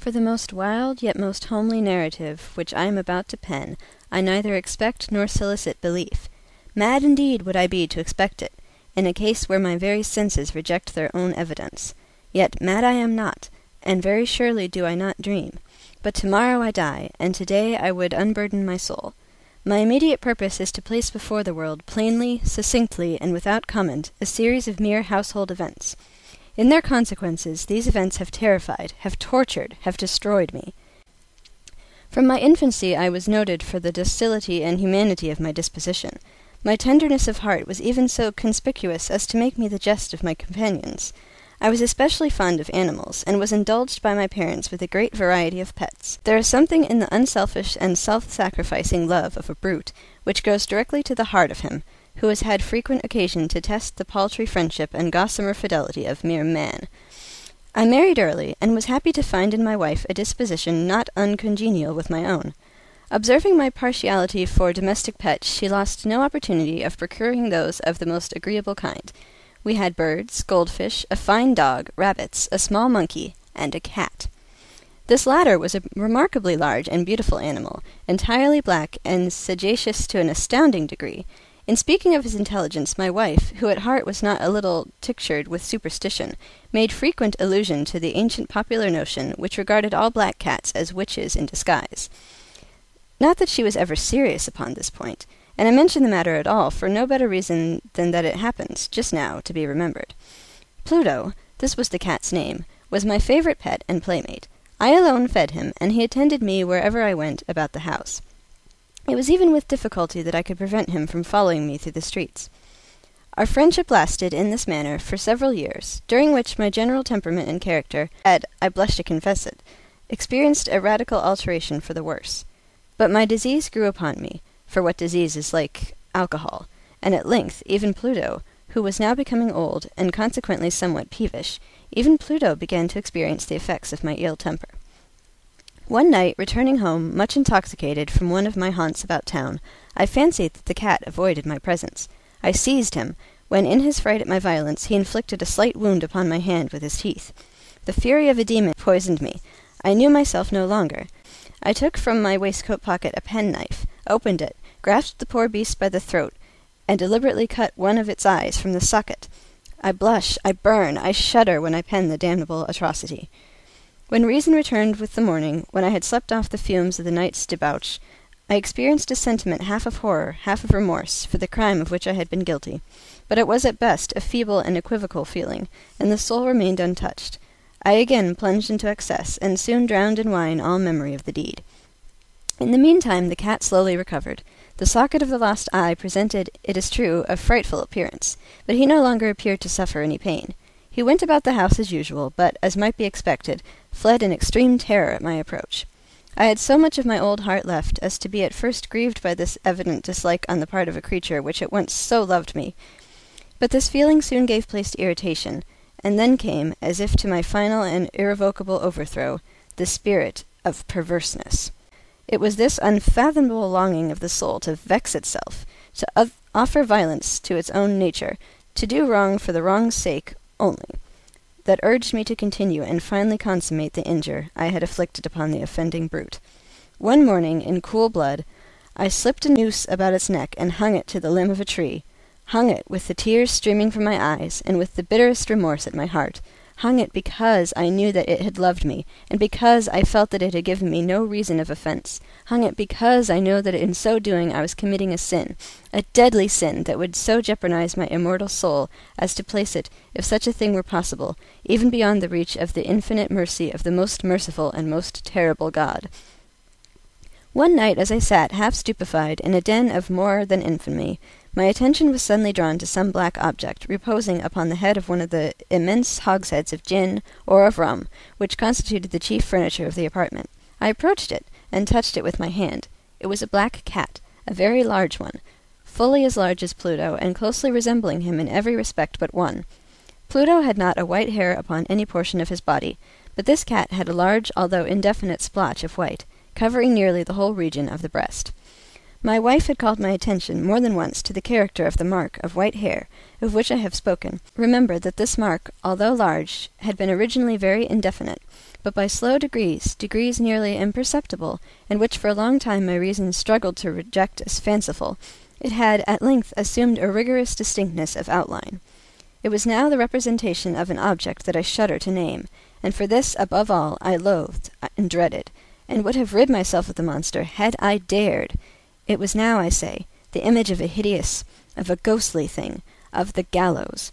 For the most wild yet most homely narrative which I am about to pen, I neither expect nor solicit belief. Mad indeed would I be to expect it, in a case where my very senses reject their own evidence. Yet mad I am not, and very surely do I not dream. But tomorrow I die, and today I would unburden my soul. My immediate purpose is to place before the world, plainly, succinctly, and without comment, a series of mere household events. In their consequences, these events have terrified, have tortured, have destroyed me. From my infancy I was noted for the docility and humanity of my disposition. My tenderness of heart was even so conspicuous as to make me the jest of my companions. I was especially fond of animals, and was indulged by my parents with a great variety of pets. There is something in the unselfish and self-sacrificing love of a brute, which goes directly to the heart of him, who has had frequent occasion to test the paltry friendship and gossamer fidelity of mere man. I married early, and was happy to find in my wife a disposition not uncongenial with my own. Observing my partiality for domestic pets, she lost no opportunity of procuring those of the most agreeable kind. We had birds, goldfish, a fine dog, rabbits, a small monkey, and a cat. This latter was a remarkably large and beautiful animal, entirely black and sagacious to an astounding degree. In speaking of his intelligence, my wife, who at heart was not a little tinctured with superstition, made frequent allusion to the ancient popular notion which regarded all black cats as witches in disguise. Not that she was ever serious upon this point, and I mention the matter at all for no better reason than that it happens, just now, to be remembered. Pluto, this was the cat's name, was my favorite pet and playmate. I alone fed him, and he attended me wherever I went about the house. It was even with difficulty that I could prevent him from following me through the streets. Our friendship lasted in this manner for several years, during which my general temperament and character had, I blush to confess it, experienced a radical alteration for the worse. But my disease grew upon me, for what disease is like alcohol, and at length even Pluto, who was now becoming old, and consequently somewhat peevish, even Pluto began to experience the effects of my ill temper. One night, returning home, much intoxicated from one of my haunts about town, I fancied that the cat avoided my presence. I seized him, when in his fright at my violence he inflicted a slight wound upon my hand with his teeth. The fury of a demon poisoned me. I knew myself no longer. I took from my waistcoat pocket a penknife, opened it, grasped the poor beast by the throat, and deliberately cut one of its eyes from the socket. I blush, I burn, I shudder when I pen the damnable atrocity. When reason returned with the morning, when I had slept off the fumes of the night's debauch, I experienced a sentiment half of horror, half of remorse, for the crime of which I had been guilty. But it was at best a feeble and equivocal feeling, and the soul remained untouched. I again plunged into excess, and soon drowned in wine all memory of the deed. In the meantime the cat slowly recovered. The socket of the lost eye presented, it is true, a frightful appearance, but he no longer appeared to suffer any pain. He went about the house as usual, but, as might be expected, fled in extreme terror at my approach. I had so much of my old heart left as to be at first grieved by this evident dislike on the part of a creature which at once so loved me. But this feeling soon gave place to irritation, and then came, as if to my final and irrevocable overthrow, the spirit of perverseness. It was this unfathomable longing of the soul to vex itself, to offer violence to its own nature, to do wrong for the wrong's sake only, that urged me to continue and finally consummate the injury I had inflicted upon the offending brute. One morning, in cool blood, I slipped a noose about its neck and hung it to the limb of a tree, hung it with the tears streaming from my eyes, and with the bitterest remorse at my heart, hung it because I knew that it had loved me, and because I felt that it had given me no reason of offence, hung it because I know that in so doing I was committing a sin, a deadly sin that would so jeopardize my immortal soul as to place it, if such a thing were possible, even beyond the reach of the infinite mercy of the most merciful and most terrible God. One night, as I sat, half stupefied, in a den of more than infamy, my attention was suddenly drawn to some black object, reposing upon the head of one of the immense hogsheads of gin, or of rum, which constituted the chief furniture of the apartment. I approached it, and touched it with my hand. It was a black cat, a very large one, fully as large as Pluto, and closely resembling him in every respect but one. Pluto had not a white hair upon any portion of his body, but this cat had a large, although indefinite, splotch of white, covering nearly the whole region of the breast. My wife had called my attention more than once to the character of the mark of white hair, of which I have spoken. Remember that this mark, although large, had been originally very indefinite, but by slow degrees, degrees nearly imperceptible, and which for a long time my reason struggled to reject as fanciful, it had at length assumed a rigorous distinctness of outline. It was now the representation of an object that I shudder to name, and for this, above all, I loathed and dreaded, and would have rid myself of the monster had I dared. It was now, I say, the image of a hideous, of a ghostly thing, of the gallows.